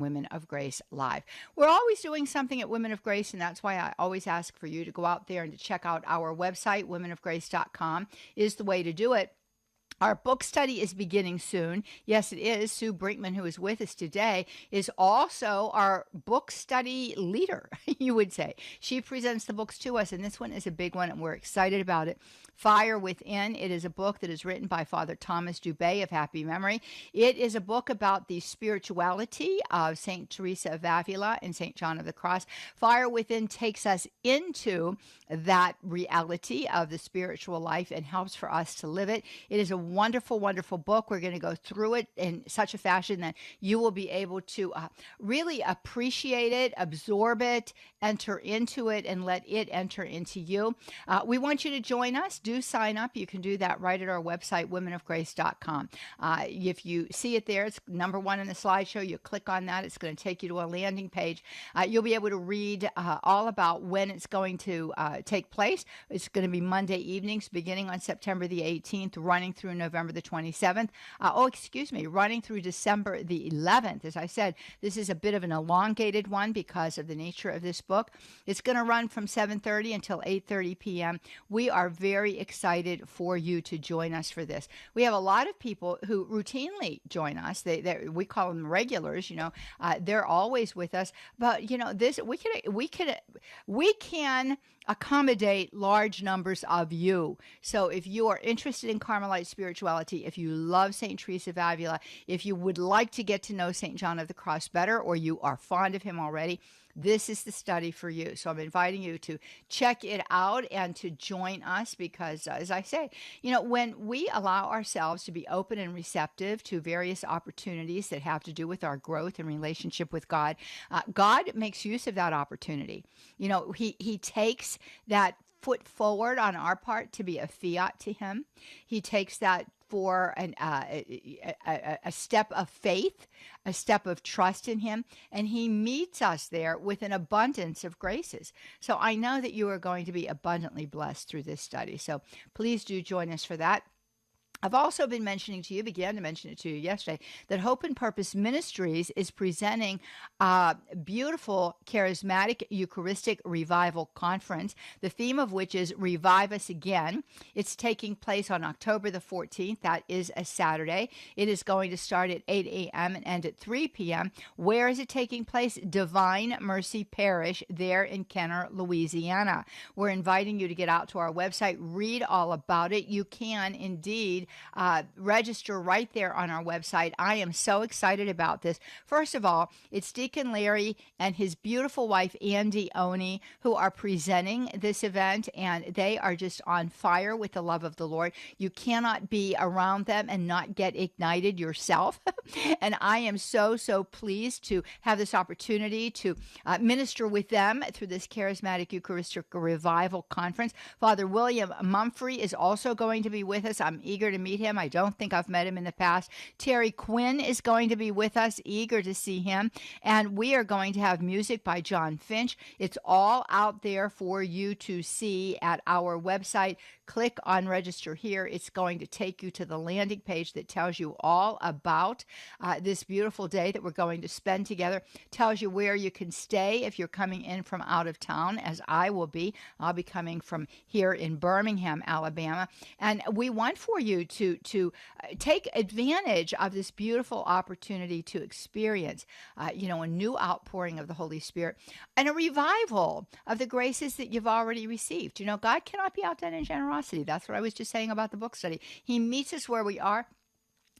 Women of Grace Live. We're always doing something at Women of Grace, and that's why I always ask for you to go out there and to check out our website. Womenofgrace.com is the way to do it. Our book study is beginning soon. Yes, it is. Sue Brinkman, who is with us today, is also our book study leader, you would say. She presents the books to us, and this one is a big one, and we're excited about it. Fire Within. It is a book that is written by Father Thomas Dubay of happy memory. It is a book about the spirituality of St. Teresa of Avila and St. John of the Cross. Fire Within takes us into that reality of the spiritual life and helps for us to live it. It is a wonderful, wonderful book. We're going to go through it in such a fashion that you will be able to really appreciate it, absorb it, enter into it, and let it enter into you. We want you to join us. Do sign up. You can do that right at our website, womenofgrace.com. If you see it there, it's number one in the slideshow. You click on that. It's going to take you to a landing page. You'll be able to read all about when it's going to take place. It's going to be Monday evenings beginning on September the 18th, running through November the 27th. Running through December the 11th. As I said, this is a bit of an elongated one because of the nature of this book. It's going to run from 7:30 until 8:30 p.m. We are very excited for you to join us for this. We have a lot of people who routinely join us. We call them regulars. They're always with us. But this we can accommodate large numbers of you. So if you are interested in Carmelite spirituality, if you love St. Teresa of Avila, if you would like to get to know St. John of the Cross better, or you are fond of him already, this is the study for you. So I'm inviting you to check it out and to join us because, as I say, when we allow ourselves to be open and receptive to various opportunities that have to do with our growth and relationship with God, God makes use of that opportunity. He takes that foot forward on our part to be a fiat to him. He takes that for a step of faith, a step of trust in him, and he meets us there with an abundance of graces. So I know that you are going to be abundantly blessed through this study. So please do join us for that. I've also began to mention it to you yesterday, that Hope and Purpose Ministries is presenting a beautiful charismatic Eucharistic revival conference, the theme of which is Revive Us Again. It's taking place on October the 14th. That is a Saturday. It is going to start at 8 a.m. and end at 3 p.m. Where is it taking place? Divine Mercy Parish there in Kenner, Louisiana. We're inviting you to get out to our website, read all about it. You can indeed register right there on our website. I am so excited about this. First of all, it's Deacon Larry and his beautiful wife, Andy Oney, who are presenting this event, and they are just on fire with the love of the Lord. You cannot be around them and not get ignited yourself. And I am so, so pleased to have this opportunity to minister with them through this Charismatic Eucharistic Revival Conference. Father William Mumphrey is also going to be with us. I'm eager to meet him. I don't think I've met him in the past. Terry Quinn is going to be with us, eager to see him. And we are going to have music by John Finch. It's all out there for you to see at our website. Click on register here. It's going to take you to the landing page that tells you all about this beautiful day that we're going to spend together. Tells you where you can stay if you're coming in from out of town, as I will be. I'll be coming from here in Birmingham, Alabama. And we want for you to take advantage of this beautiful opportunity to experience, a new outpouring of the Holy Spirit and a revival of the graces that you've already received. God cannot be outdone in generosity. That's what I was just saying about the book study. He meets us where we are.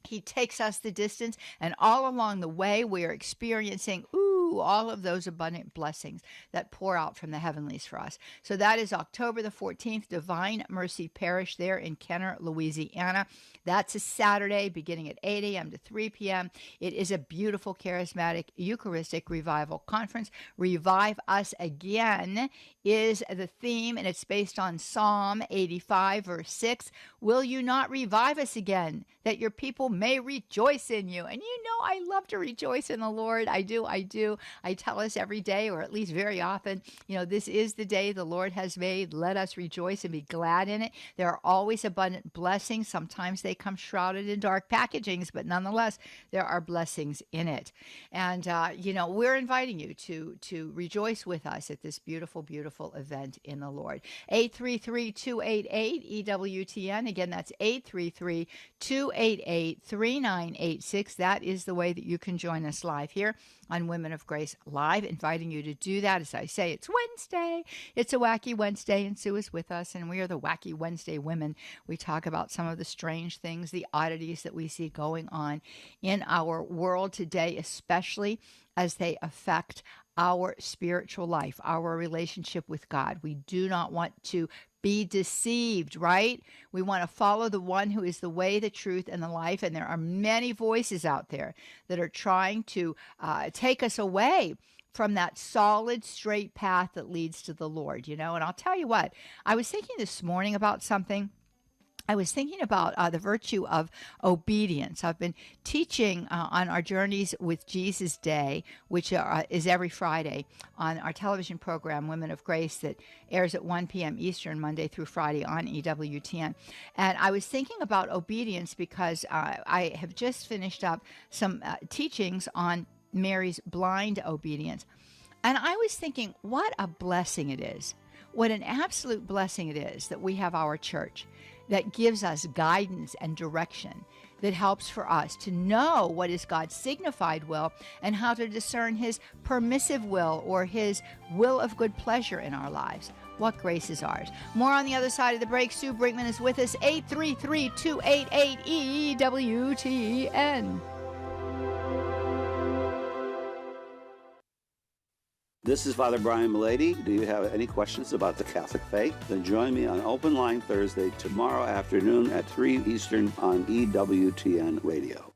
He takes us the distance, and all along the way, we are experiencing, all of those abundant blessings that pour out from the heavenlies for us. So that is October the 14th, Divine Mercy Parish there in Kenner, Louisiana. That's a Saturday beginning at 8 a.m. to 3 p.m. It is a beautiful charismatic Eucharistic revival conference. Revive Us Again is the theme, and it's based on Psalm 85, verse 6. Will you not revive us again, that your people may rejoice in you? And I love to rejoice in the Lord. I do. I tell us every day, or at least very often, this is the day the Lord has made. Let us rejoice and be glad in it. There are always abundant blessings. Sometimes they come shrouded in dark packagings, but nonetheless, there are blessings in it. And, we're inviting you to rejoice with us at this beautiful, beautiful event in the Lord. 833-288-EWTN. Again, that's 833-288-3986. That is the way that you can join us live here on Women of Grace Live, inviting you to do that. As I say, it's Wednesday. It's a Wacky Wednesday, and Sue is with us, and we are the Wacky Wednesday women. We talk about some of the strange things, the oddities that we see going on in our world today, especially as they affect our spiritual life, our relationship with God. We do not want to be deceived, right? We want to follow the one who is the way, the truth, and the life. And there are many voices out there that are trying to take us away from that solid, straight path that leads to the Lord, And I'll tell you what, I was thinking this morning about something. I was thinking about the virtue of obedience. I've been teaching on our Journeys with Jesus Day, which is every Friday on our television program, Women of Grace, that airs at 1 p.m. Eastern, Monday through Friday on EWTN. And I was thinking about obedience because I have just finished up some teachings on Mary's blind obedience. And I was thinking, what a blessing it is. What an absolute blessing it is that we have our church that gives us guidance and direction, that helps for us to know what is God's signified will and how to discern his permissive will or his will of good pleasure in our lives. What grace is ours. More on the other side of the break. Sue Brinkman is with us, 833-288-EWTN. This is Father Brian Milady. Do you have any questions about the Catholic faith? Then join me on Open Line Thursday tomorrow afternoon at 3 Eastern on EWTN Radio.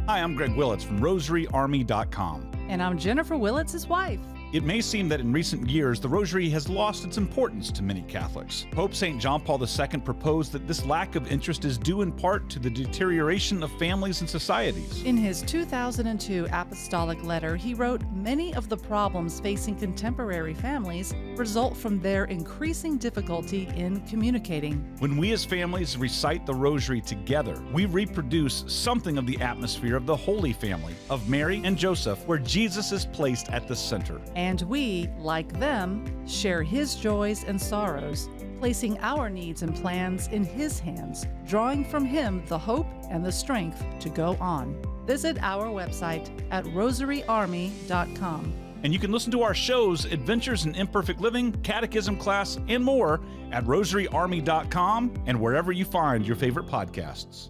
Hi, I'm Greg Willits from RosaryArmy.com. And I'm Jennifer Willits' wife. It may seem that in recent years, the Rosary has lost its importance to many Catholics. Pope St. John Paul II proposed that this lack of interest is due in part to the deterioration of families and societies. In his 2002 apostolic letter, he wrote, "Many of the problems facing contemporary families result from their increasing difficulty in communicating." When we as families recite the Rosary together, we reproduce something of the atmosphere of the Holy Family, of Mary and Joseph, where Jesus is placed at the center. And we, like them, share his joys and sorrows, placing our needs and plans in his hands, drawing from him the hope and the strength to go on. Visit our website at rosaryarmy.com. And you can listen to our shows, Adventures in Imperfect Living, Catechism Class, and more at rosaryarmy.com and wherever you find your favorite podcasts.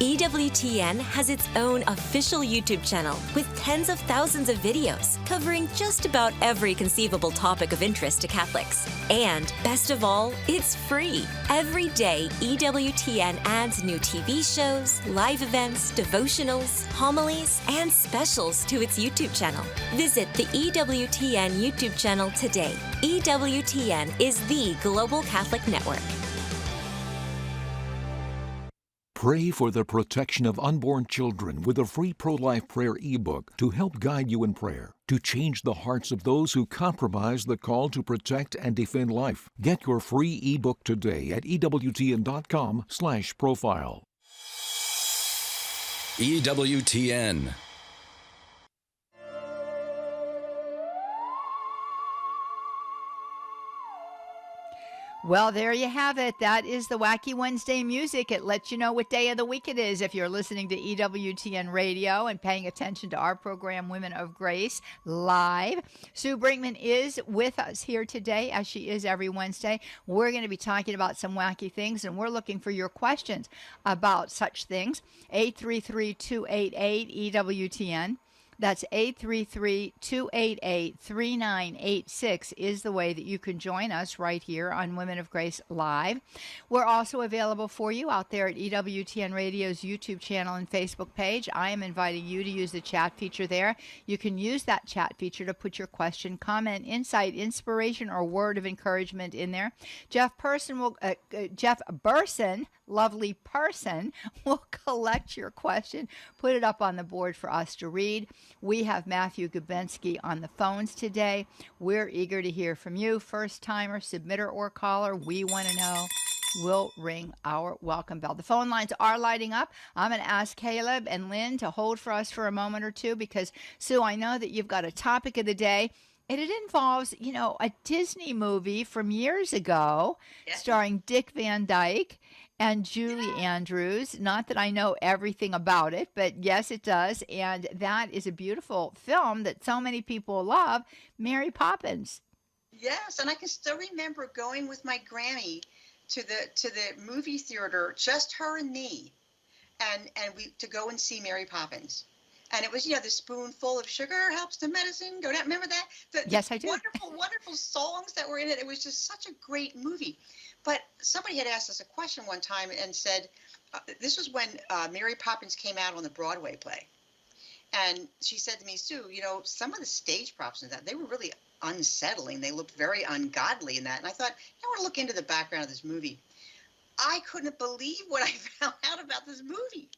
EWTN has its own official YouTube channel with tens of thousands of videos covering just about every conceivable topic of interest to Catholics. And best of all, it's free. Every day, EWTN adds new TV shows, live events, devotionals, homilies, and specials to its YouTube channel. Visit the EWTN YouTube channel today. EWTN is the Global Catholic Network. Pray for the protection of unborn children with a free pro-life prayer ebook to help guide you in prayer, to change the hearts of those who compromise the call to protect and defend life. Get your free ebook today at EWTN.com/profile. EWTN. Well, there you have it. That is the Wacky Wednesday music. It lets you know what day of the week it is if you're listening to EWTN Radio and paying attention to our program, Women of Grace, live. Sue Brinkman is with us here today, as she is every Wednesday. We're going to be talking about some wacky things, and we're looking for your questions about such things. 833-288-EWTN. That's 833-288-3986 is the way that you can join us right here on Women of Grace Live. We're also available for you out there at EWTN Radio's YouTube channel and Facebook page. I am inviting you to use the chat feature there. You can use that chat feature to put your question, comment, insight, inspiration, or word of encouragement in there. Jeff Burson, lovely person, will collect your question, put it up on the board for us to read. We have Matthew Gubensky on the phones today. We're eager to hear from you, first-timer, submitter, or caller. We want to know. We'll ring our welcome bell. The phone lines are lighting up. I'm going to ask Caleb and Lynn to hold for us for a moment or two because, Sue, I know that you've got a topic of the day. And it involves, a Disney movie from years ago starring Dick Van Dyke and Julie Andrews. Not that I know everything about it, but yes, it does. And that is a beautiful film that so many people love, Mary Poppins. Yes, and I can still remember going with my Grammy to the movie theater, just her and me, and we to go and see Mary Poppins. And it was, the spoonful of sugar helps the medicine go down. Remember that? Yes, I do. Wonderful, wonderful songs that were in it. It was just such a great movie. But somebody had asked us a question one time and said, this was when Mary Poppins came out on the Broadway play. And she said to me, Sue, some of the stage props in that, they were really unsettling. They looked very ungodly in that. And I thought, I want to look into the background of this movie. I couldn't believe what I found out about this movie.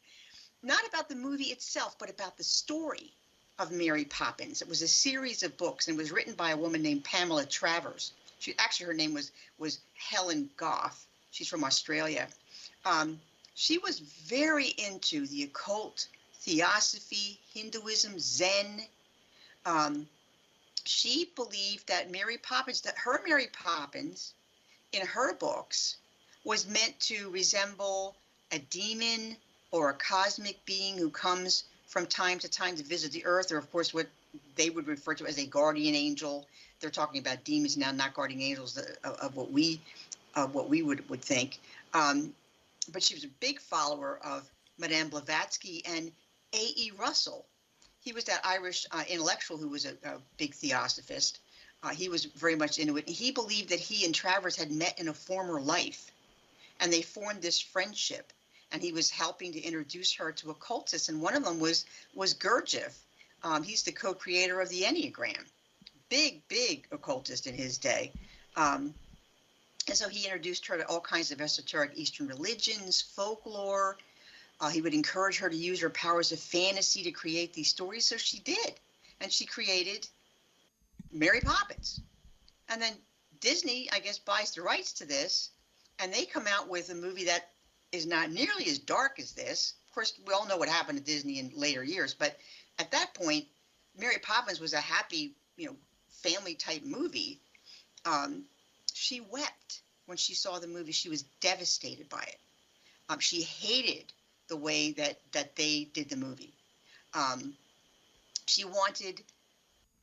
Not about the movie itself, but about the story of Mary Poppins. It was a series of books, and it was written by a woman named Pamela Travers. Her name was Helen Goff. She's from Australia. She was very into the occult, theosophy, Hinduism, Zen. She believed that her Mary Poppins, in her books, was meant to resemble a demon or a cosmic being who comes from time to time to visit the earth, or of course what they would refer to as a guardian angel. They're talking about demons now, not guardian angels of what we would think. But she was a big follower of Madame Blavatsky and A.E. Russell. He was that Irish intellectual who was a big theosophist. He was very much into it. He believed that he and Travers had met in a former life, and they formed this friendship. And he was helping to introduce her to occultists, and one of them was Gurdjieff. He's the co-creator of the Enneagram, big occultist in his day. And so he introduced her to all kinds of esoteric Eastern religions, folklore. He would encourage her to use her powers of fantasy to create these stories, so she did. And she created Mary Poppins. And then Disney, I guess, buys the rights to this, and they come out with a movie that is not nearly as dark as this. Of course, we all know what happened to Disney in later years, but at that point, Mary Poppins was a happy, family-type movie. She wept when she saw the movie. She was devastated by it. She hated the way that they did the movie. She wanted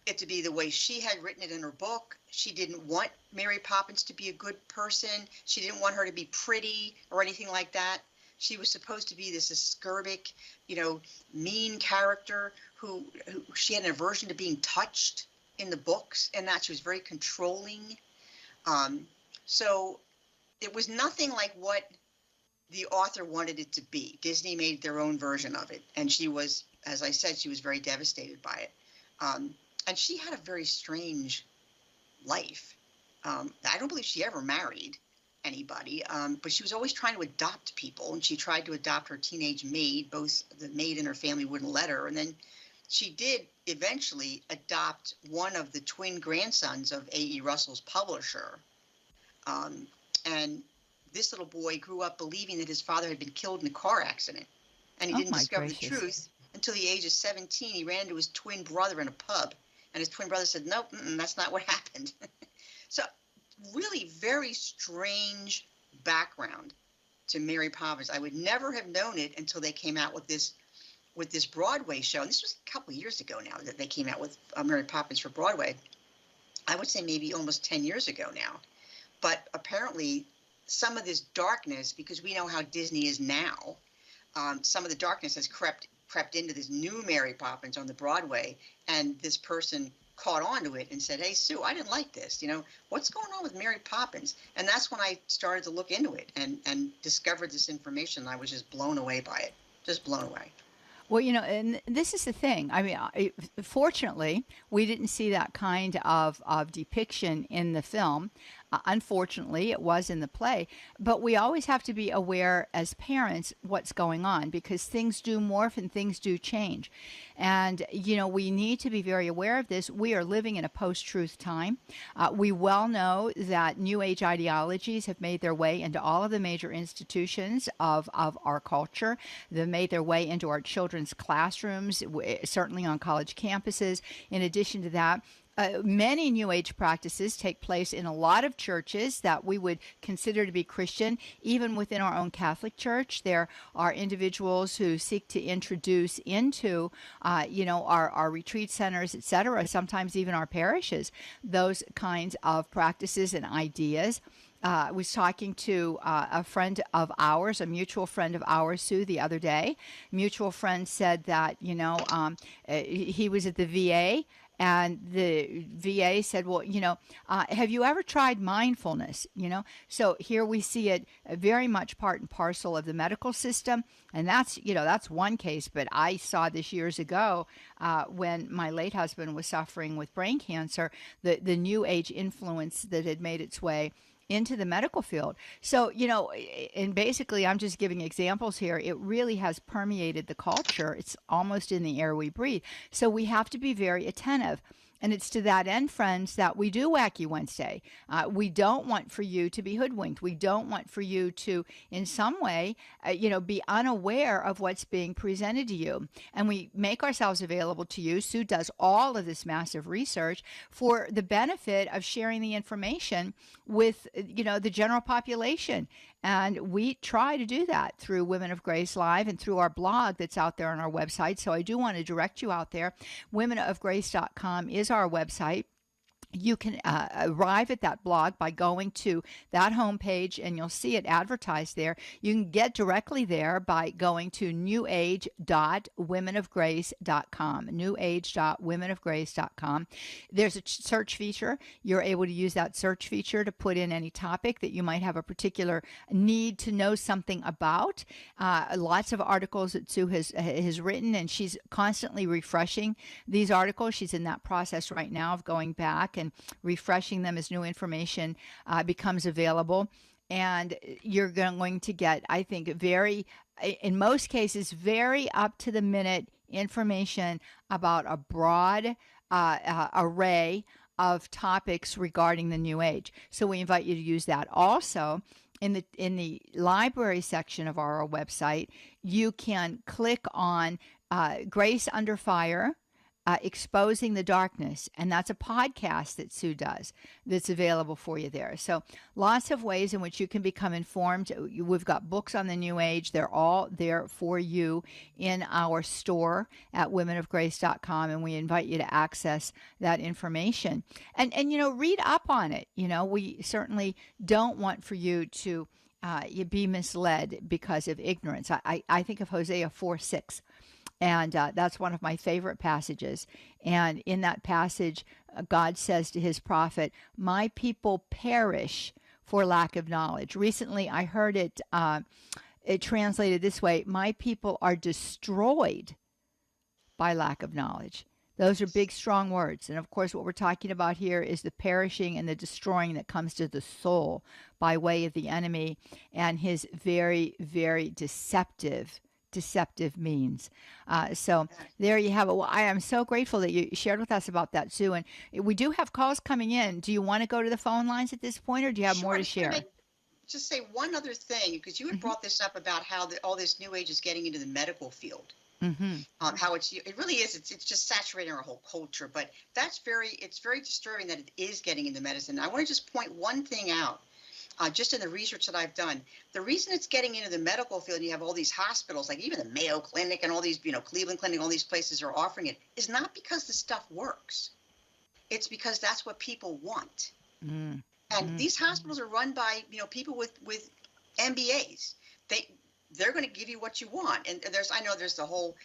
it to be the way she had written it in her book. She didn't want Mary Poppins to be a good person. She didn't want her to be pretty or anything like that. She was supposed to be this acerbic, mean character who she had an aversion to being touched in the books, and that she was very controlling. So it was nothing like what the author wanted it to be. Disney made their own version of it, and she was, as I said, she was very devastated by it. And she had a very strange life. I don't believe she ever married anybody, but she was always trying to adopt people, and she tried to adopt her teenage maid. Both the maid and her family wouldn't let her, and then she did eventually adopt one of the twin grandsons of A.E. Russell's publisher. And this little boy grew up believing that his father had been killed in a car accident, and he didn't discover the truth until the age of 17. He ran into his twin brother in a pub, and his twin brother said, nope, that's not what happened. So really very strange background to Mary Poppins. I would never have known it until they came out with this Broadway show. And this was a couple of years ago now that they came out with Mary Poppins for Broadway. I would say maybe almost 10 years ago now. But apparently some of this darkness, because we know how Disney is now, some of the darkness has crept crept into this new Mary Poppins on the Broadway, and this person caught on to it and said, "Hey, Sue, I didn't like this. What's going on with Mary Poppins?" And that's when I started to look into it and discovered this information. I was just blown away by it, just blown away. Well, and this is the thing. I mean, fortunately, we didn't see that kind of depiction in the film. Unfortunately, it was in the play. But we always have to be aware as parents what's going on, because things do morph and things do change. And, we need to be very aware of this. We are living in a post-truth time. We well know that New Age ideologies have made their way into all of the major institutions of our culture. They've made their way into our children's classrooms, certainly on college campuses. In addition to that, many New Age practices take place in a lot of churches that we would consider to be Christian. Even within our own Catholic Church, there are individuals who seek to introduce into, our retreat centers, etc., sometimes even our parishes, those kinds of practices and ideas. I was talking to a friend of ours, a mutual friend of ours, Sue, the other day. Mutual friend said that, he was at the VA, and the VA said, well, have you ever tried mindfulness? So here we see it very much part and parcel of the medical system. And that's one case. But I saw this years ago when my late husband was suffering with brain cancer, the New Age influence that had made its way into the medical field. So, and basically I'm just giving examples here. It really has permeated the culture. It's almost in the air we breathe. So we have to be very attentive. And it's to that end, friends, that we do Wacky Wednesday. We don't want for you to be hoodwinked. We don't want for you to, in some way, be unaware of what's being presented to you. And we make ourselves available to you. Sue does all of this massive research for the benefit of sharing the information with, the general population. And we try to do that through Women of Grace Live and through our blog that's out there on our website. So I do want to direct you out there. womenofgrace.com is our website. You can arrive at that blog by going to that homepage, and you'll see it advertised there. You can get directly there by going to newage.womenofgrace.com, newage.womenofgrace.com. There's a search feature. You're able to use that search feature to put in any topic that you might have a particular need to know something about. Lots of articles that Sue has written, and she's constantly refreshing these articles. She's in that process right now of going back and refreshing them as new information becomes available. And you're going to get, I think, in most cases, very up to the minute information about a broad array of topics regarding the New Age. So we invite you to use that. Also, in the library section of our website, you can click on Grace Under Fire, Exposing the Darkness, and that's a podcast that Sue does that's available for you there. So lots of ways in which you can become informed. We've got books on the New Age. They're all there for you in our store at womenofgrace.com, and we invite you to access that information. And read up on it. We certainly don't want for you to be misled because of ignorance. I think of Hosea 4:6. And that's one of my favorite passages. And in that passage, God says to his prophet, "My people perish for lack of knowledge." Recently, I heard it translated this way: "My people are destroyed by lack of knowledge." Those are big, strong words. And of course, what we're talking about here is the perishing and the destroying that comes to the soul by way of the enemy and his very, very deceptive means. So there you have it. Well, I am so grateful that you shared with us about that, Sue. And we do have calls coming in. Do you want to go to the phone lines at this point, or do you have more to share? Just say one other thing, because you had brought this up about how all this New Age is getting into the medical field. How it really is. It's just saturating our whole culture. But it's very disturbing that it is getting into medicine. I want to just point one thing out. Just in the research that I've done, the reason it's getting into the medical field, and you have all these hospitals, like even the Mayo Clinic and all these, Cleveland Clinic, all these places are offering it, is not because the stuff works. It's because that's what people want. And these hospitals are run by, people with MBAs. they're going to give you what you want. And I know there's the whole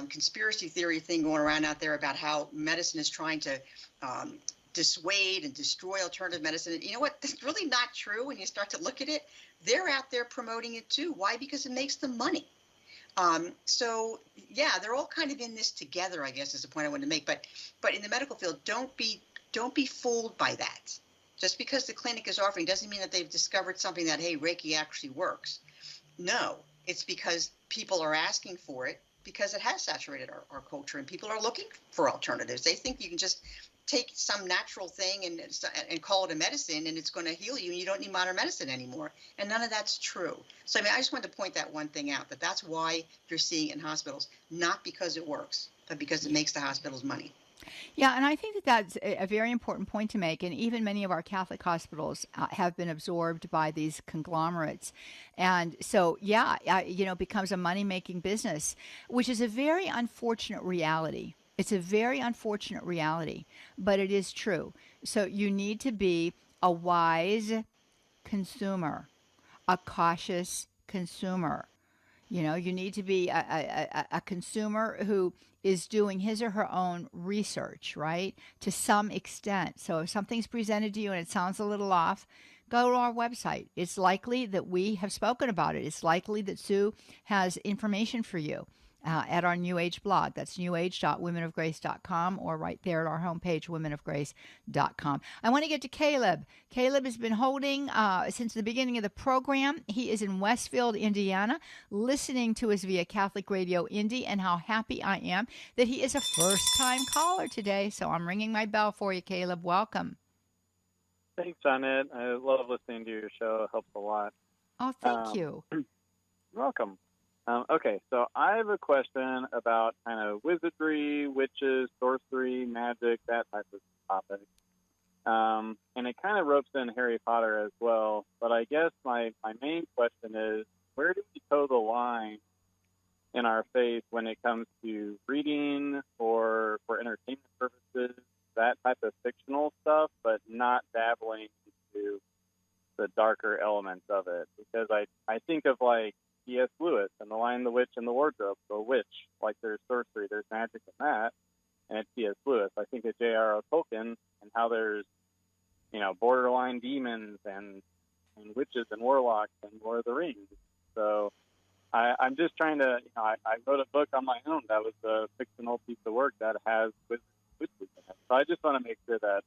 conspiracy theory thing going around out there about how medicine is trying to dissuade and destroy alternative medicine. And you know what? That's really not true. When you start to look at it, they're out there promoting it too. Why? Because it makes them money. So yeah, they're all kind of in this together, I guess, is the point I wanted to make. But in the medical field, don't be fooled by that. Just because the clinic is offering doesn't mean that they've discovered something that, hey, Reiki actually works. No, it's because people are asking for it, because it has saturated our culture, and people are looking for alternatives. They think you can just take some natural thing and call it a medicine, and it's going to heal you, and you don't need modern medicine anymore. And none of that's true. So, I mean, I just wanted to point that one thing out, that's why you're seeing it in hospitals, not because it works, but because it makes the hospitals money. Yeah, and I think that's a very important point to make. And even many of our Catholic hospitals have been absorbed by these conglomerates. And so, yeah, it becomes a money-making business, which is a very unfortunate reality. It's a very unfortunate reality, but it is true. So you need to be a wise consumer, a cautious consumer. You need to be a consumer who is doing his or her own research, right, to some extent. So if something's presented to you and it sounds a little off, go to our website. It's likely that we have spoken about it. It's likely that Sue has information for you at our New Age blog. That's newage.womenofgrace.com, or right there at our homepage, womenofgrace.com. I want to get to Caleb. Caleb has been holding since the beginning of the program. He is in Westfield, Indiana, listening to us via Catholic Radio Indy, and how happy I am that he is a first-time caller today. So I'm ringing my bell for you, Caleb. Welcome. Thanks, Johnnette. I love listening to your show. It helps a lot. Oh, thank you. You're welcome. Okay, so I have a question about kind of wizardry, witches, sorcery, magic, that type of topic. And it kind of ropes in Harry Potter as well. But I guess my main question is, where do we toe the line in our faith when it comes to reading or for entertainment purposes, that type of fictional stuff, but not dabbling into the darker elements of it? Because I think of like C.S. Lewis and The Lion, the Witch, and the Wardrobe, the witch. Like there's sorcery, there's magic in that, and it's C.S. Lewis. I think of J.R.R. Tolkien and how there's, borderline demons and witches and warlocks and Lord of the Rings. So I'm just trying to, I wrote a book on my own that was a fictional piece of work that has witches in it. So I just want to make sure that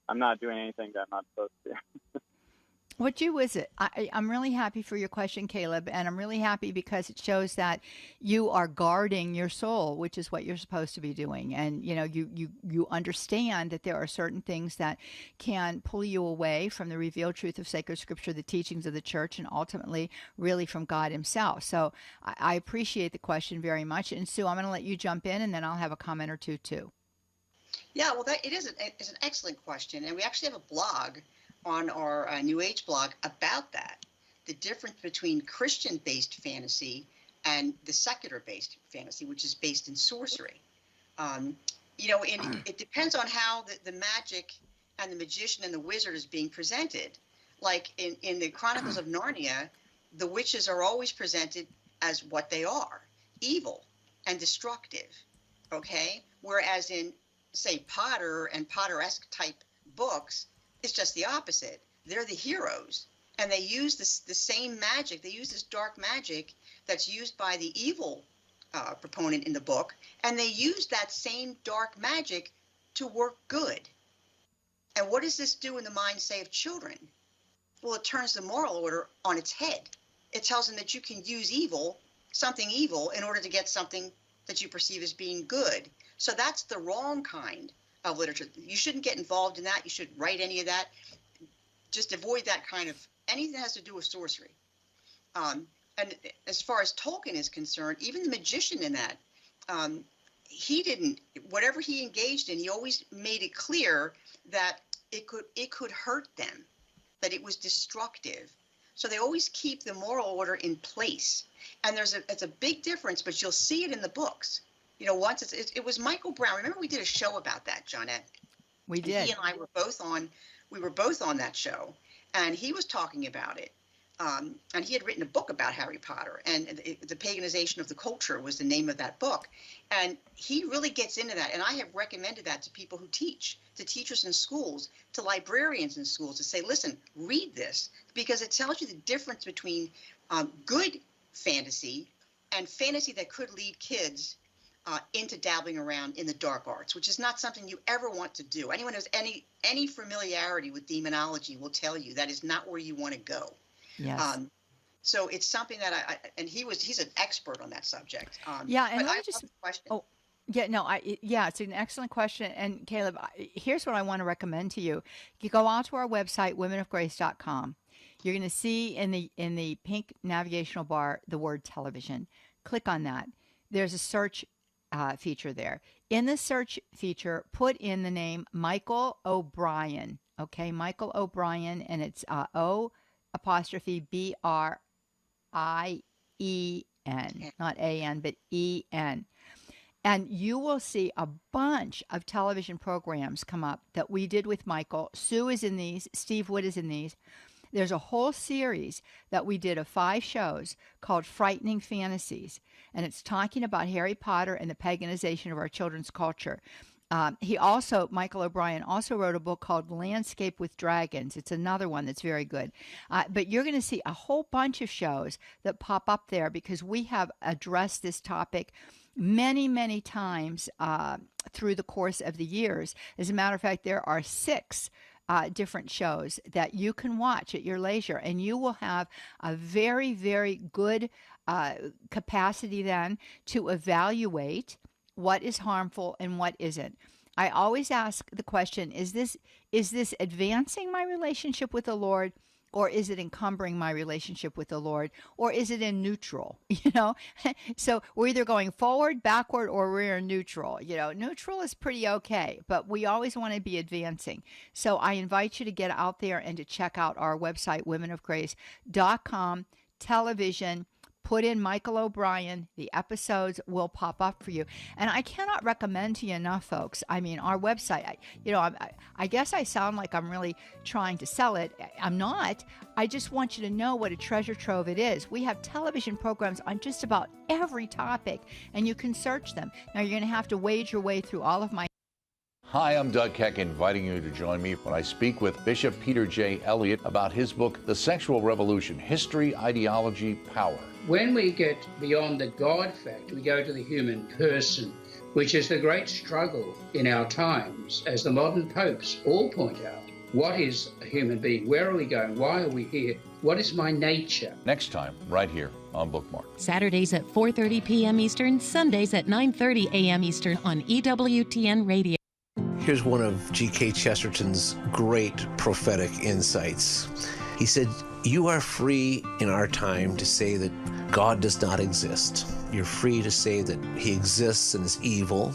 I'm not doing anything that I'm not supposed to. What is it? I'm really happy for your question, Caleb, and I'm really happy because it shows that you are guarding your soul, which is what you're supposed to be doing. And, you understand that there are certain things that can pull you away from the revealed truth of sacred scripture, the teachings of the church, and ultimately really from God himself. So I appreciate the question very much. And Sue, I'm going to let you jump in, and then I'll have a comment or two, too. Yeah, well, it's an excellent question. And we actually have a blog on our New Age blog about that, the difference between Christian-based fantasy and the secular-based fantasy, which is based in sorcery. It depends on how the magic and the magician and the wizard is being presented. Like in the Chronicles of Narnia, the witches are always presented as what they are, evil and destructive, okay? Whereas in, say, Potter and Potter-esque type books, it's just the opposite. They're the heroes, and they use the same magic. They use this dark magic that's used by the evil proponent in the book, and they use that same dark magic to work good. And what does this do in the mind, say, of children? Well, it turns the moral order on its head. It tells them that you can use something evil, in order to get something that you perceive as being good. So that's the wrong kind of literature. You shouldn't get involved in that. You shouldn't write any of that. Just avoid that kind of anything that has to do with sorcery. And as far as Tolkien is concerned, even the magician in that, whatever he engaged in, he always made it clear that it could hurt them, that it was destructive. So they always keep the moral order in place. And it's a big difference, but you'll see it in the books. Once it was Michael Brown. Remember we did a show about that, Johnnette? We did. He and I were both on that show, and he was talking about it. and he had written a book about Harry Potter, and the paganization of the culture was the name of that book. And he really gets into that. And I have recommended that to people who teach, to teachers in schools, to librarians in schools, to say, listen, read this, because it tells you the difference between good fantasy and fantasy that could lead kids into dabbling around in the dark arts, which is not something you ever want to do. Anyone who has any familiarity with demonology will tell you that is not where you want to go. Yes. So it's something that he's an expert on that subject. Yeah, and but let I me just have a question. Oh, yeah, no, it's an excellent question. And Caleb, here's what I want to recommend to you. You go out to our website, womenofgrace.com. You're going to see in the pink navigational bar the word television. Click on that. There's a search feature there. In the search feature, put in the name Michael O'Brien. Okay, Michael O'Brien, and it's O''BRIEN, not A-N, but E-N. And you will see a bunch of television programs come up that we did with Michael. Sue is in these. Steve Wood is in these. There's a whole series that we did of 5 shows called Frightening Fantasies. And it's talking about Harry Potter and the paganization of our children's culture. Michael O'Brien also wrote a book called Landscape with Dragons. It's another one that's very good. But you're going to see a whole bunch of shows that pop up there because we have addressed this topic many, many times through the course of the years. As a matter of fact, there are 6 different shows that you can watch at your leisure, and you will have a very, very good capacity then to evaluate what is harmful and what isn't. I always ask the question, is this advancing my relationship with the Lord, or is it encumbering my relationship with the Lord, or is it in neutral? So we're either going forward, backward, or we're in neutral. Neutral is pretty okay, but we always want to be advancing. So I invite you to get out there and to check out our website, womenofgrace.com, television. Put in Michael O'Brien. The episodes will pop up for you. And I cannot recommend to you enough, folks. I mean, our website, I guess I sound like I'm really trying to sell it. I'm not. I just want you to know what a treasure trove it is. We have television programs on just about every topic, and you can search them. Now, you're going to have to wade your way through all of my... Hi, I'm Doug Keck, inviting you to join me when I speak with Bishop Peter J. Elliott about his book, The Sexual Revolution, History, Ideology, Power. When we get beyond the God fact, we go to the human person, which is the great struggle in our times, as the modern popes all point out. What is a human being? Where are we going? Why are we here? What is my nature? Next time, right here on Bookmark. Saturdays at 4:30 p.m. Eastern, Sundays at 9:30 a.m. Eastern on EWTN Radio. Here's one of G.K. Chesterton's great prophetic insights. He said, "You are free in our time to say that God does not exist. You're free to say that he exists and is evil.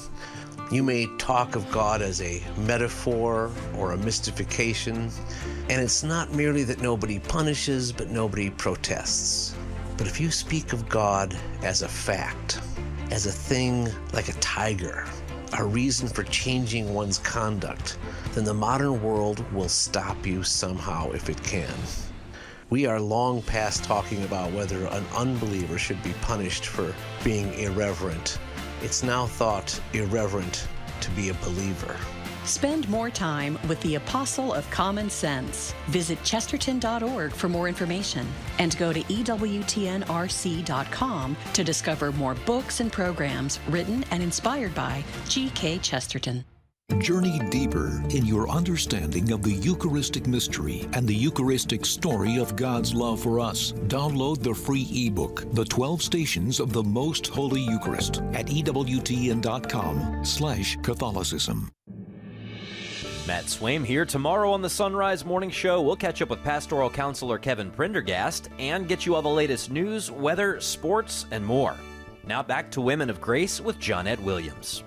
You may talk of God as a metaphor or a mystification, and it's not merely that nobody punishes, but nobody protests. But if you speak of God as a fact, as a thing like a tiger, a reason for changing one's conduct, then the modern world will stop you somehow if it can." We are long past talking about whether an unbeliever should be punished for being irreverent. It's now thought irreverent to be a believer. Spend more time with the Apostle of Common Sense. Visit chesterton.org for more information and go to EWTNRC.com to discover more books and programs written and inspired by G.K. Chesterton. Journey deeper in your understanding of the Eucharistic mystery and the Eucharistic story of God's love for us. Download the free ebook, The 12 Stations of the Most Holy Eucharist, at EWTN.com/Catholicism. Matt Swaim here. Tomorrow on the Sunrise Morning Show, we'll catch up with pastoral counselor Kevin Prendergast and get you all the latest news, weather, sports, and more. Now back to Women of Grace with Johnnette Williams.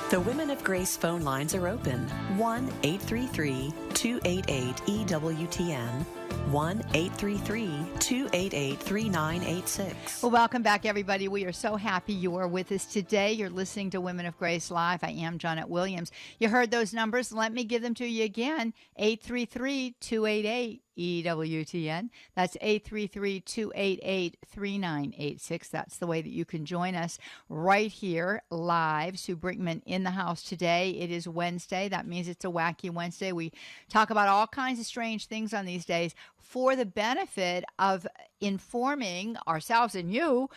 The Women of Grace phone lines are open. 1-833-288-EWTN. 1-833-288-3986. Well, welcome back, everybody. We are so happy you are with us today. You're listening to Women of Grace Live. I am Johnnette Williams. You heard those numbers. Let me give them to you again. 833-288 EWTN. That's 833-288-3986. That's the way that you can join us right here live. Sue Brinkman in the house today. It is Wednesday. That means it's a Wacky Wednesday. We talk about all kinds of strange things on these days for the benefit of informing ourselves and you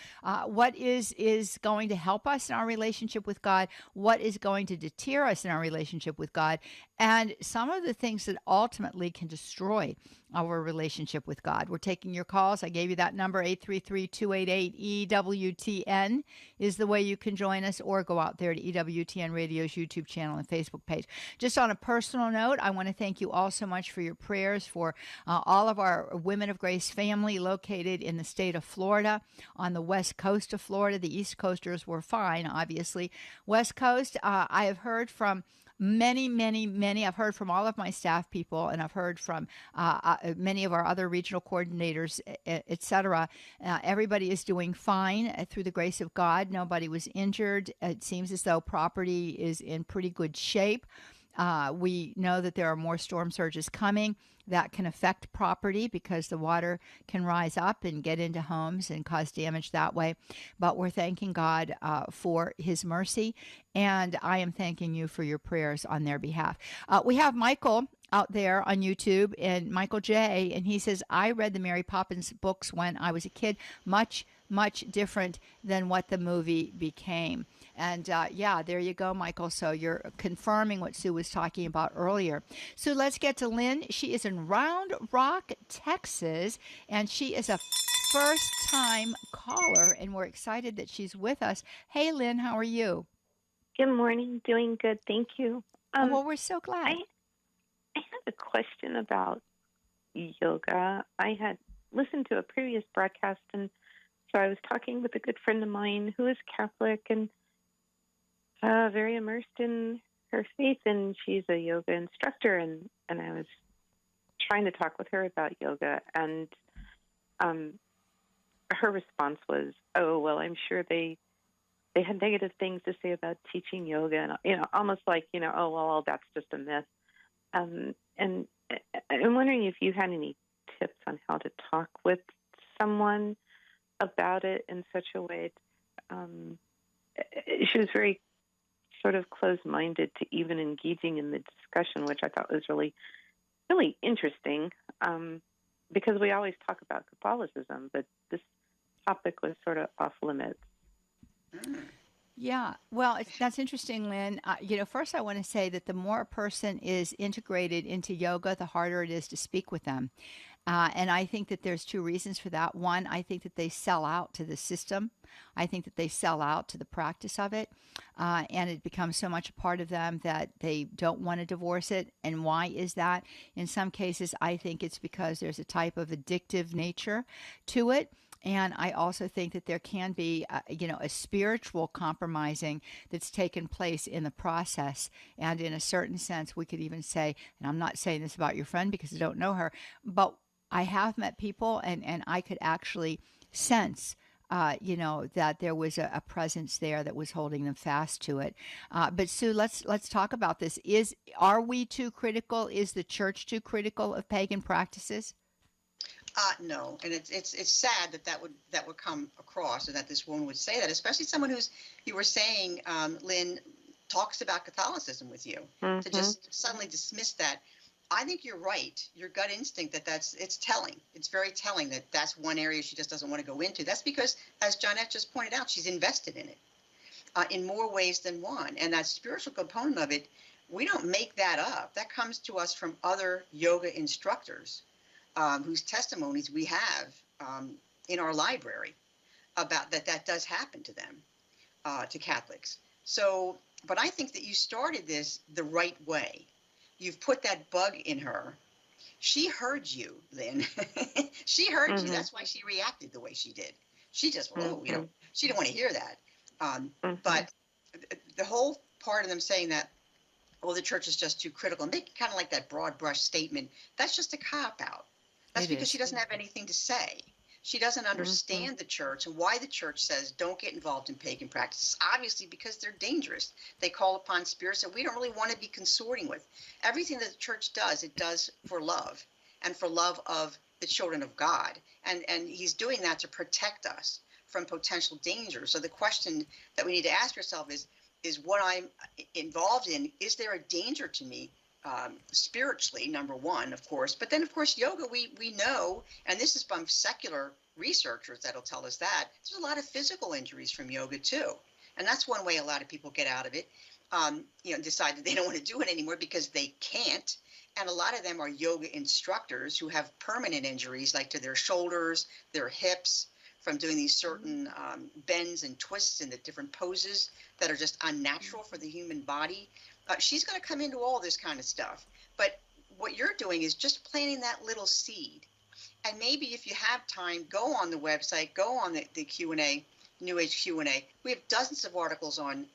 what is going to help us in our relationship with God, what is going to deter us in our relationship with God, and some of the things that ultimately can destroy our relationship with God. We're taking your calls. I gave you that number, 833-288-EWTN is the way you can join us, or go out there to EWTN Radio's YouTube channel and Facebook page. Just on a personal note, I want to thank you all so much for your prayers for all of our Women of Grace family located in the state of Florida, on the west coast of Florida. The East Coasters were fine, obviously. West Coast, I have heard from many. I've heard from all of my staff people, and I've heard from many of our other regional coordinators, etc. Everybody is doing fine through the grace of God. Nobody was injured. It seems as though property is in pretty good shape. We know that there are more storm surges coming that can affect property because the water can rise up and get into homes and cause damage that way. But we're thanking God for his mercy, and I am thanking you for your prayers on their behalf. We have Michael out there on YouTube, and Michael J., and he says, I read the Mary Poppins books when I was a kid, much different than what the movie became. And yeah, there you go, Michael. So you're confirming what Sue was talking about earlier. So let's get to Lynn. She is in Round Rock, Texas, and she is a first-time caller, and we're excited that she's with us. Hey, Lynn, how are you? Good morning. Doing good. Thank you. Well, we're so glad. I have a question about yoga. I had listened to a previous broadcast, and so I was talking with a good friend of mine who is Catholic and very immersed in her faith, and she's a yoga instructor, and I was trying to talk with her about yoga, and her response was, oh, well, I'm sure they had negative things to say about teaching yoga, and, almost like, oh, well, that's just a myth. And I'm wondering if you had any tips on how to talk with someone about it in such a way. She was very sort of closed-minded to even engaging in the discussion, which I thought was really, really interesting, because we always talk about Catholicism, but this topic was sort of off limits. Yeah, well, that's interesting, Lynn. First I want to say that the more a person is integrated into yoga, the harder it is to speak with them. And I think that there's two reasons for that. One, I think that they sell out to the system. I think that they sell out to the practice of it. And it becomes so much a part of them that they don't want to divorce it. And why is that? In some cases, I think it's because there's a type of addictive nature to it. And I also think that there can be, a spiritual compromising that's taken place in the process. And in a certain sense, we could even say, and I'm not saying this about your friend because I don't know her, but I have met people and I could actually sense, that there was a presence there that was holding them fast to it. But Sue, let's talk about this. Are we too critical? Is the church too critical of pagan practices? No, and it's sad that would come across, and that this woman would say that, especially someone who's, you were saying, Lynn, talks about Catholicism with you, to just suddenly dismiss that. I think you're right. Your gut instinct it's telling. It's very telling that that's one area she just doesn't want to go into. That's because, as Johnnette just pointed out, she's invested in it in more ways than one, and that spiritual component of it, we don't make that up. That comes to us from other yoga instructors. Whose testimonies we have in our library about that does happen to them, to Catholics. So, but I think that you started this the right way. You've put that bug in her. She heard you, Lynn. She heard you. That's why she reacted the way she did. She just, she didn't want to hear that. But the whole part of them saying that, well, the church is just too critical, and they kind of like that broad brush statement, that's just a cop-out. That's because she doesn't have anything to say. She doesn't understand the church and why the church says don't get involved in pagan practices. Obviously, because they're dangerous. They call upon spirits that we don't really want to be consorting with. Everything that the church does, it does for love. and for love of the children of God. And he's doing that to protect us from potential danger. So the question that we need to ask ourselves is what I'm involved in, is there a danger to me spiritually, number one, of course. But then, of course, yoga, we know, and this is from secular researchers that'll tell us that, there's a lot of physical injuries from yoga, too. And that's one way a lot of people get out of it, decide that they don't want to do it anymore because they can't. And a lot of them are yoga instructors who have permanent injuries, like to their shoulders, their hips, from doing these certain bends and twists in the different poses that are just unnatural for the human body. She's going to come into all this kind of stuff. But what you're doing is just planting that little seed. And maybe if you have time, go on the website, go on the Q&A, New Age Q&A. We have dozens of articles on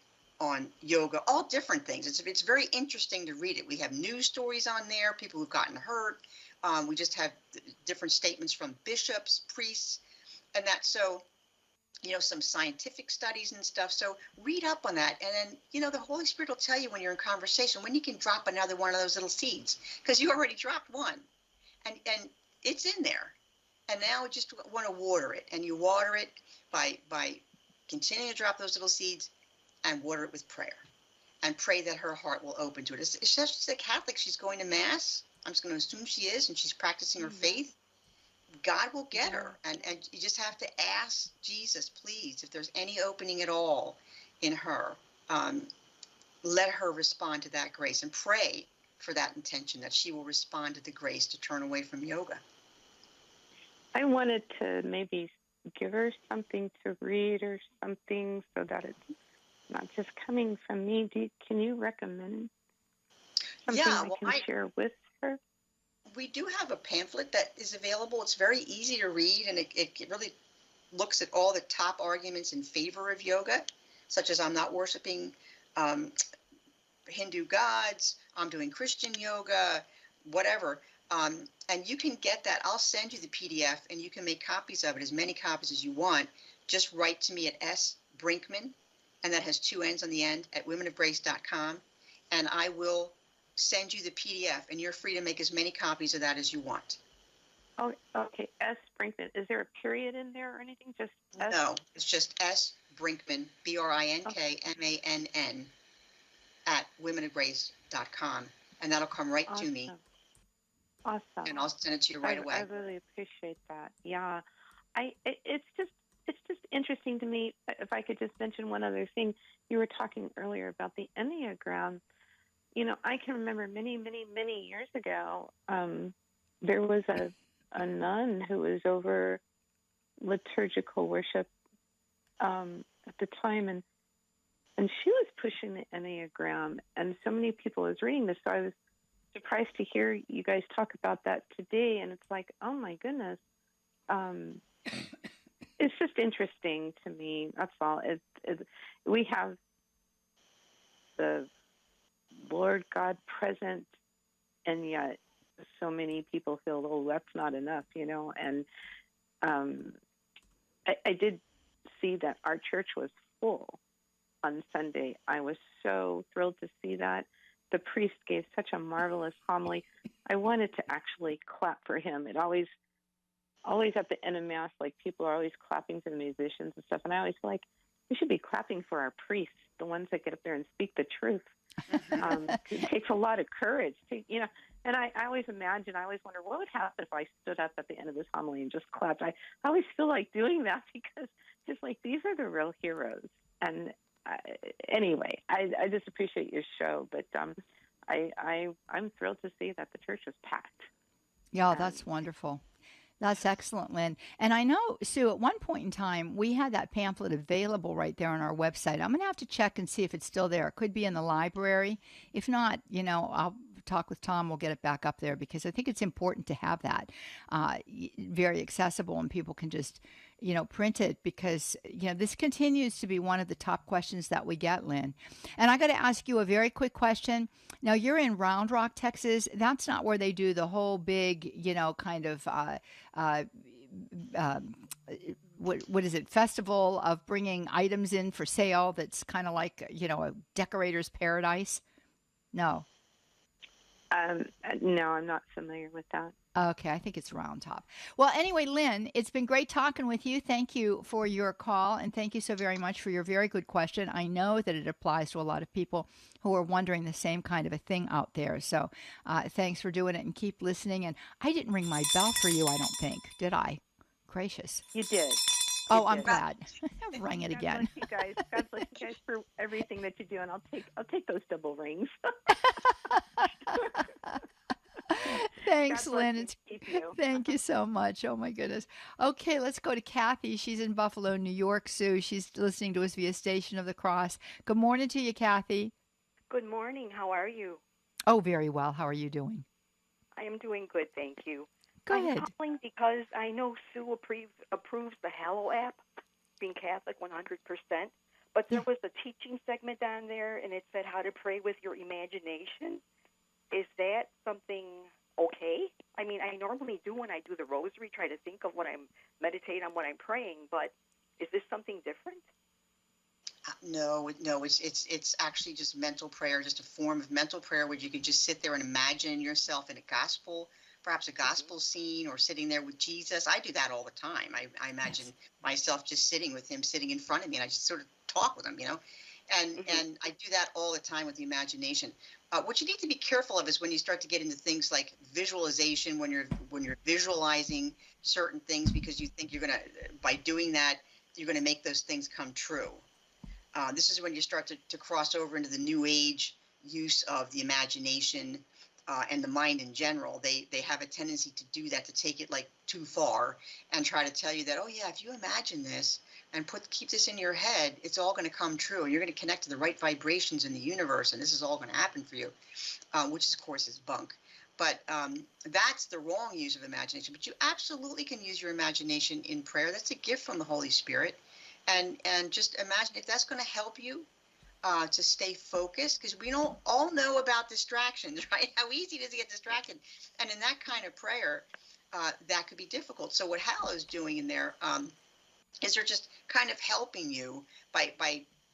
yoga, all different things. It's very interesting to read it. We have news stories on there, people who've gotten hurt. We just have different statements from bishops, priests, and that. So, some scientific studies and stuff. So read up on that. And then, the Holy Spirit will tell you when you're in conversation, when you can drop another one of those little seeds, because you already dropped one and it's in there. And now you just want to water it, and you water it by continuing to drop those little seeds and water it with prayer, and pray that her heart will open to it. She's a Catholic. She's going to Mass. I'm just going to assume she is, and she's practicing her faith. God will get her, and you just have to ask Jesus, please, if there's any opening at all in her, let her respond to that grace, and pray for that intention that she will respond to the grace to turn away from yoga. I wanted to maybe give her something to read or something so that it's not just coming from me. Can you recommend something I can share with her? We do have a pamphlet that is available. It's very easy to read, and it really looks at all the top arguments in favor of yoga, such as I'm not worshiping Hindu gods, I'm doing Christian yoga, whatever. And you can get that. I'll send you the PDF, and you can make copies of it, as many copies as you want. Just write to me at sbrinkman, and that has 2 N's on the end, at womenofgrace.com, and I will send you the PDF, and you're free to make as many copies of that as you want. Oh, okay. S. Brinkman. Is there a period in there or anything? Just S? No, it's just S. Brinkman, BRINKMANN, at womenofgrace.com, and that'll come right to me. Awesome. And I'll send it to you right away. I really appreciate that. Yeah. It's just interesting to me. If I could just mention one other thing. You were talking earlier about the Enneagram. I can remember many, many, many years ago, there was a nun who was over liturgical worship at the time, and she was pushing the Enneagram, and so many people was reading this, so I was surprised to hear you guys talk about that today, and it's like, oh my goodness. It's just interesting to me, that's all. We have the Lord God present, and yet so many people feel, oh, that's not enough, and I did see that our church was full on Sunday. I was so thrilled to see that. The priest gave such a marvelous homily. I wanted to actually clap for him. It always at the end of Mass, like, people are always clapping for the musicians and stuff, and I always feel like we should be clapping for our priests, the ones that get up there and speak the truth. It takes a lot of courage and I always wonder what would happen if I stood up at the end of this homily and just clapped. I always feel like doing that because it's like, these are the real heroes. And anyway, I just appreciate your show, but I'm thrilled to see that the church was packed. Yeah, that's wonderful. That's excellent, Lynn. And I know, Sue, at one point in time, we had that pamphlet available right there on our website. I'm going to have to check and see if it's still there. It could be in the library. If not, I'll talk with Tom. We'll get it back up there, because I think it's important to have that very accessible, and people can just, print it, because, this continues to be one of the top questions that we get, Lynn. And I got to ask you a very quick question. Now, you're in Round Rock, Texas. That's not where they do the whole big, kind of, what is it, festival of bringing items in for sale that's kind of like, a decorator's paradise? No. No, I'm not familiar with that. Okay, I think it's round top. Well, anyway, Lynn, it's been great talking with you. Thank you for your call, and thank you so very much for your very good question. I know that it applies to a lot of people who are wondering the same kind of a thing out there. So thanks for doing it, and keep listening. And I didn't ring my bell for you, I don't think. Did I? Gracious. You did. Oh, I'm glad. I rang it again. God bless you guys. God bless you guys for everything that you do, and I'll take those double rings. Thanks, Lynn. Thank you so much. Oh, my goodness. Okay, let's go to Kathy. She's in Buffalo, New York, Sue. She's listening to us via Station of the Cross. Good morning to you, Kathy. Good morning. How are you? Oh, very well. How are you doing? I am doing good, thank you. Go ahead. I'm calling because I know Sue approves the Hallow app, being Catholic 100%, but there was a teaching segment on there, and it said how to pray with your imagination. Is that something okay? I mean, I normally do when I do the rosary, try to think of meditate on what I'm praying, but is this something different? No, it's actually just mental prayer, just a form of mental prayer where you can just sit there and imagine yourself in a gospel, perhaps a gospel scene, or sitting there with Jesus. I do that all the time. I imagine myself just sitting with him, sitting in front of me, and I just sort of talk with him, and I do that all the time with the imagination. What you need to be careful of is when you start to get into things like visualization, when you're visualizing certain things because you think by doing that, you're going to make those things come true. This is when you start to cross over into the New Age use of the imagination and the mind in general. They have a tendency to do that, to take it like too far and try to tell you that, oh yeah, if you imagine this and keep this in your head, it's all going to come true, and you're going to connect to the right vibrations in the universe, and this is all going to happen for you, which of course is bunk. But that's the wrong use of imagination. But you absolutely can use your imagination in prayer. That's a gift from the Holy Spirit. And just imagine if that's going to help you to stay focused, because we don't all know about distractions, right? How easy it is to get distracted. And in that kind of prayer, that could be difficult. So what Hallow's doing in there is they're just kind of helping you by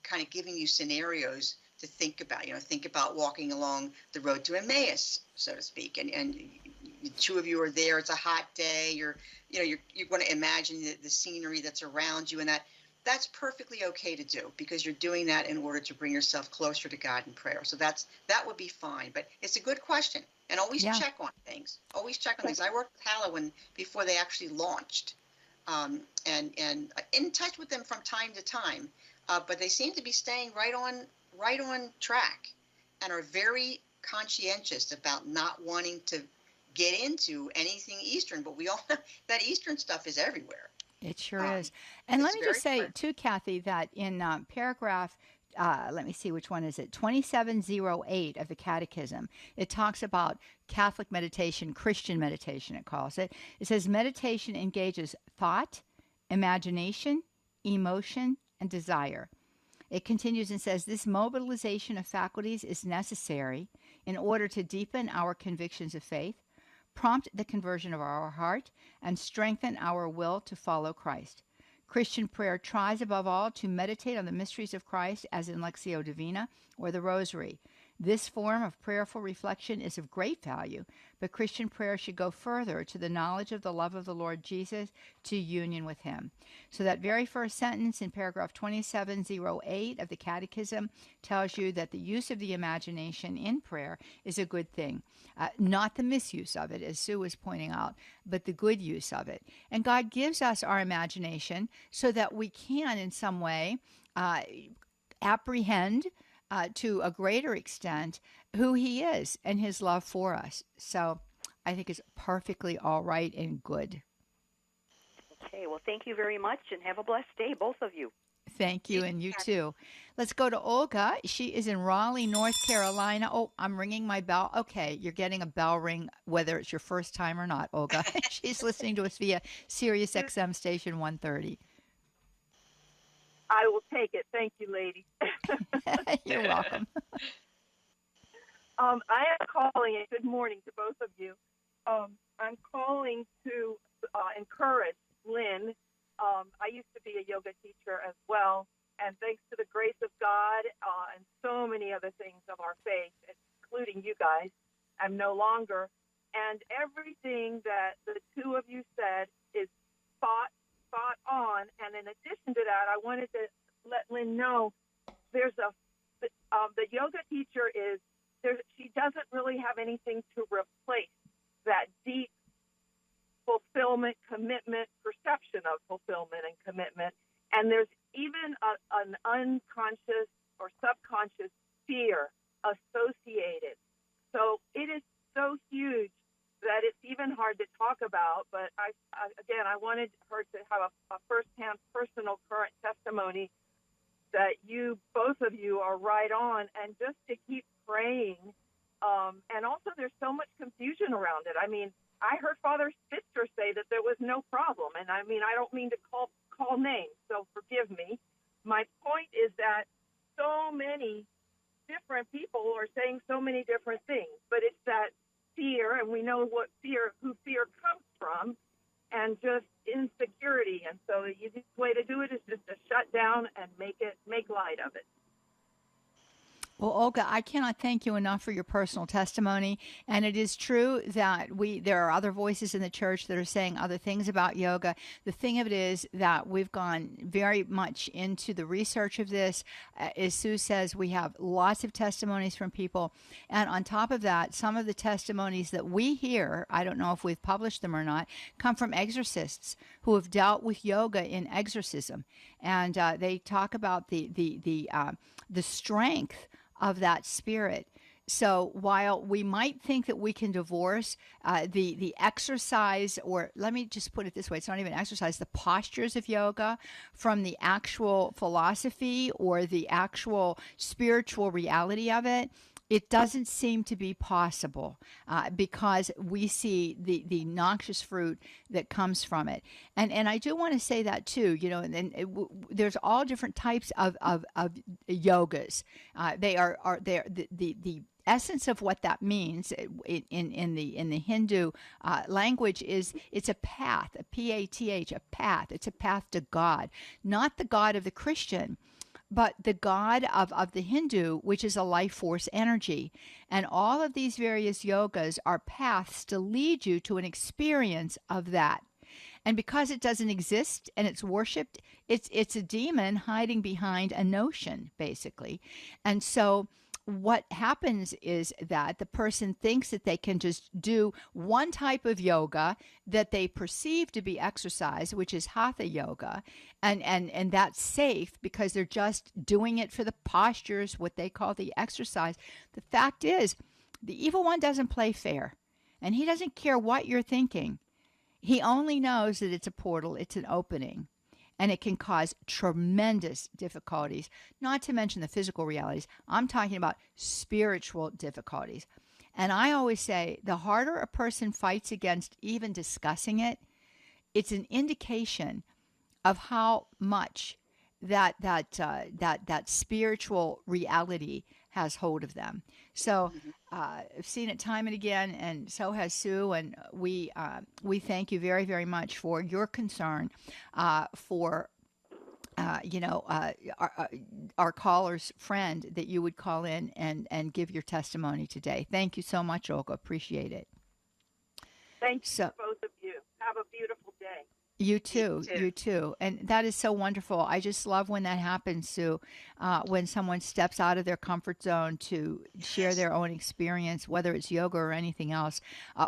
kind of giving you scenarios to think about. Think about walking along the road to Emmaus, so to speak, and the two of you are there. It's a hot day. You're going to imagine the scenery that's around you, and that's perfectly okay to do, because you're doing that in order to bring yourself closer to God in prayer. So that would be fine. But it's a good question, and always check on things. Always check on things. I worked with Hallow before they actually launched, and in touch with them from time to time. But they seem to be staying right on track, and are very conscientious about not wanting to get into anything Eastern. But we all know that Eastern stuff is everywhere. It sure is. And let me just say, too, Kathy, that in paragraph, let me see, which one is it? 2708 of the Catechism, it talks about Catholic meditation, Christian meditation, it calls it. It says meditation engages thought, imagination, emotion, and desire. It continues and says this mobilization of faculties is necessary in order to deepen our convictions of faith, prompt the conversion of our heart, and strengthen our will to follow Christ. Christian prayer tries above all to meditate on the mysteries of Christ as in Lectio Divina or the Rosary. This form of prayerful reflection is of great value, but Christian prayer should go further to the knowledge of the love of the Lord Jesus, to union with him. So that very first sentence in paragraph 2708 of the Catechism tells you that the use of the imagination in prayer is a good thing. Not the misuse of it, as Sue was pointing out, but the good use of it. And God gives us our imagination so that we can, in some way, apprehend to a greater extent who he is and his love for us. So I think it's perfectly all right and good. Okay, well, thank you very much, and have a blessed day, both of you. Thank you, and you too. Let's go to Olga. She is in Raleigh, North Carolina. Oh, I'm ringing my bell. Okay, you're getting a bell ring, whether it's your first time or not, Olga. She's listening to us via Sirius XM Station 130. I will take it. Thank you, lady. You're welcome. I am calling, and good morning to both of you. I'm calling to encourage Lynn. I used to be a yoga teacher as well, and thanks to the grace of God and so many other things of our faith, including you guys am no longer. And everything that the two of you said is spot on. And in addition to that, I wanted to let Lynn know there's the yoga teacher she doesn't really have anything to replace that deep fulfillment, commitment, perception of fulfillment and commitment. And there's even an unconscious or subconscious fear associated. So it is so huge that it's even hard to talk about. But I wanted her to have a firsthand personal current testimony that both of you are right on, and just to keep praying. And also there's so much confusion around it. I mean, I heard Father Spitzer say that there was no problem. And I mean, I don't mean to call names, so forgive me. My point is that so many different people are saying so many different things, but it's that fear, and we know who fear comes from, and just insecurity. And so the easiest way to do it is just to shut down and make light of it. Well, Olga, I cannot thank you enough for your personal testimony. And it is true that there are other voices in the church that are saying other things about yoga. The thing of it is that we've gone very much into the research of this. As Sue says, we have lots of testimonies from people. And on top of that, some of the testimonies that we hear, I don't know if we've published them or not, come from exorcists who have dealt with yoga in exorcism. And they talk about the strength of that spirit. So while we might think that we can divorce the exercise, or let me just put it this way, it's not even exercise, the postures of yoga from the actual philosophy or the actual spiritual reality of it, it doesn't seem to be possible because we see the noxious fruit that comes from it. And I do want to say that too, there's all different types of yogas. The essence of what that means in the Hindu language is it's a path, a P-A-T-H, a path. It's a path to God, not the God of the Christian, but the God of the Hindu, which is a life force energy. And all of these various yogas are paths to lead you to an experience of that. And because it doesn't exist and it's worshipped, it's a demon hiding behind a notion, basically. And so what happens is that the person thinks that they can just do one type of yoga that they perceive to be exercise, which is hatha yoga, and that's safe because they're just doing it for the postures, what they call the exercise. The fact is, the evil one doesn't play fair, and he doesn't care what you're thinking. He only knows that it's a portal, it's an opening. And it can cause tremendous difficulties, not to mention the physical realities. I'm talking about spiritual difficulties. And I always say the harder a person fights against even discussing it, it's an indication of how much that spiritual reality has hold of them. So I've seen it time and again, and so has Sue. And we thank you very, very much for your concern for our caller's friend, that you would call in and give your testimony today. Thank you so much, Olga. Appreciate it. Thank you, both of you. Have a beautiful day. You too. And that is so wonderful. I just love when that happens, Sue, when someone steps out of their comfort zone to share their own experience, whether it's yoga or anything else,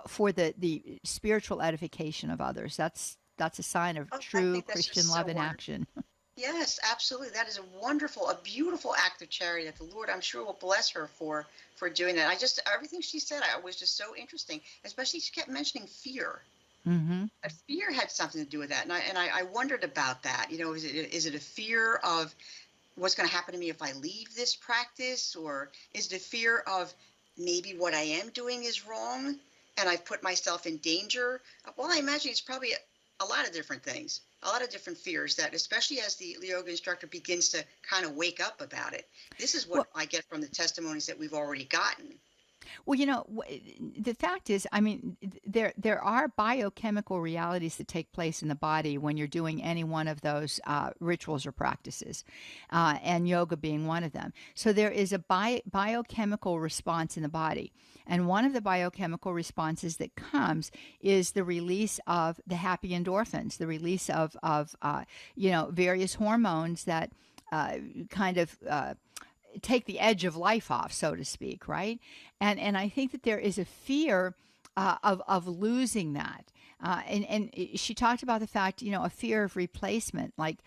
for the spiritual edification of others. That's a sign of true Christian love in action. Yes, absolutely. That is a beautiful act of charity that the Lord, I'm sure, will bless her for doing that. Everything she said, was just so interesting, especially she kept mentioning fear. Mm-hmm. Fear had something to do with that, and I wondered about that. Is it a fear of what's going to happen to me if I leave this practice, or is it a fear of maybe what I am doing is wrong and I've put myself in danger? Well, I imagine it's probably a lot of different things, a lot of different fears that, especially as the yoga instructor begins to kind of wake up about it. This is what I get from the testimonies that we've already gotten. Well, the fact is, I mean, there are biochemical realities that take place in the body when you're doing any one of those rituals or practices, and yoga being one of them. So there is a biochemical response in the body. And one of the biochemical responses that comes is the release of the happy endorphins, the release of various hormones that kind of take the edge of life off, so to speak, right? And I think that there is a fear of losing that. And she talked about the fact, a fear of replacement, like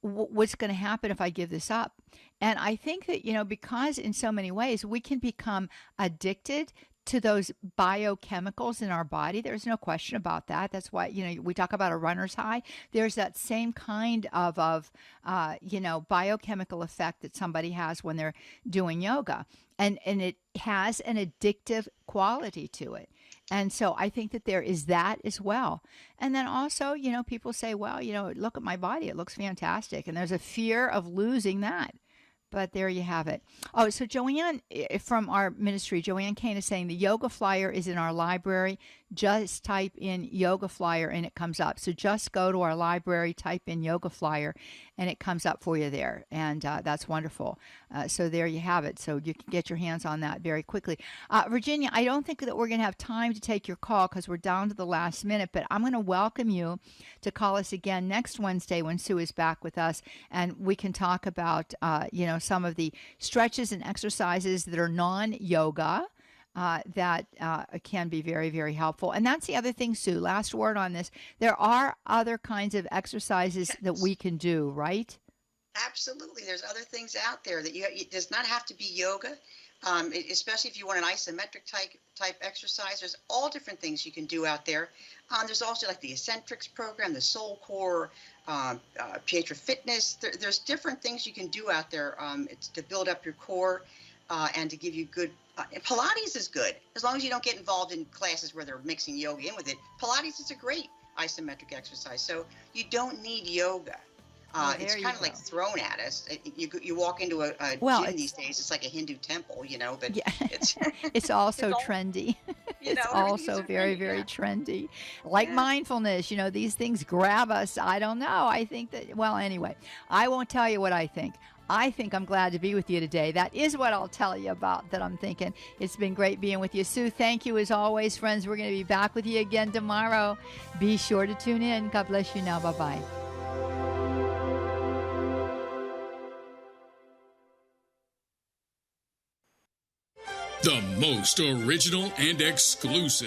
what's going to happen if I give this up? And I think that, because in so many ways we can become addicted to those biochemicals in our body. There's no question about that. That's why, we talk about a runner's high. There's that same kind of biochemical effect that somebody has when they're doing yoga. And it has an addictive quality to it. And so I think that there is that as well. And then also, people say, well, look at my body. It looks fantastic. And there's a fear of losing that. But there you have it. Oh, so Joanne from our ministry, Joanne Kane is saying the yoga flyer is in our library. Just type in yoga flyer and it comes up. So just go to our library, type in yoga flyer, and it comes up for you there. And that's wonderful. So there you have it. So you can get your hands on that very quickly. Virginia, I don't think that we're going to have time to take your call because we're down to the last minute, but I'm going to welcome you to call us again next Wednesday when Sue is back with us, and we can talk about, some of the stretches and exercises that are non-yoga that can be very, very helpful. And that's the other thing, Sue, last word on this. There are other kinds of exercises that we can do, right? Absolutely. There's other things out there that it does not have to be yoga, especially if you want an isometric type exercise. There's all different things you can do out there. There's also like the Eccentrics program, the Soul Core, Pietra Fitness. There's different things you can do out there to build up your core and to give you good. Pilates is good as long as you don't get involved in classes where they're mixing yoga in with it. Pilates is a great isometric exercise, so you don't need yoga. It's kind of like thrown at us. You walk into a gym these days, it's like a Hindu temple, but yeah. It's also trendy. It's also very, very trendy. Like mindfulness, these things grab us. I don't know. I think that, well, anyway, I won't tell you what I think. I think I'm glad to be with you today. That is what I'll tell you about that I'm thinking. It's been great being with you. Sue, thank you as always, friends. We're going to be back with you again tomorrow. Be sure to tune in. God bless you now. Bye-bye. The most original and exclusive.